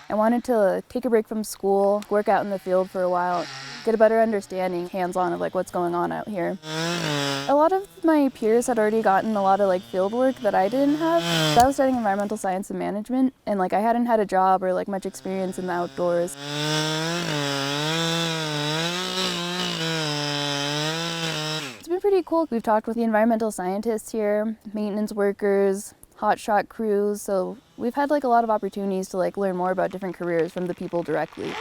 I wanted to take a break from school, work out in the field for a while, get a better understanding, hands-on, of like what's going on out here. A lot of my peers had already gotten a lot of like field work that I didn't have. I was studying environmental science and management, and like I hadn't had a job or like much experience in the outdoors. It's been pretty cool. We've talked with the environmental scientists here, maintenance workers, hotshot crews, so we've had like a lot of opportunities to like learn more about different careers from the people directly.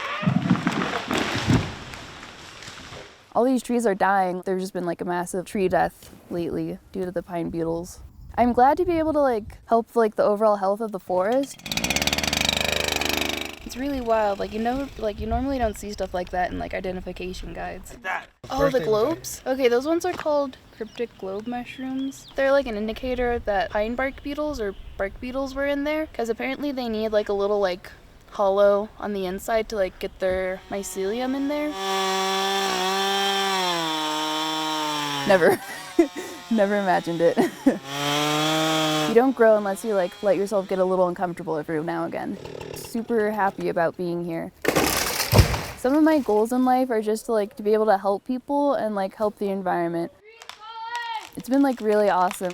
All these trees are dying. There's just been like a massive tree death lately due to the pine beetles. I'm glad to be able to like help like the overall health of the forest. It's really wild. Like you normally don't see stuff like that in like identification guides. Oh, the globes? Okay, those ones are called cryptic globe mushrooms. They're like an indicator that pine bark beetles or bark beetles were in there, because apparently they need like a little like hollow on the inside to like get their mycelium in there. Never imagined it. You don't grow unless you like let yourself get a little uncomfortable every now and again. Super happy about being here. Some of my goals in life are just to be able to help people and like help the environment. It's been like really awesome.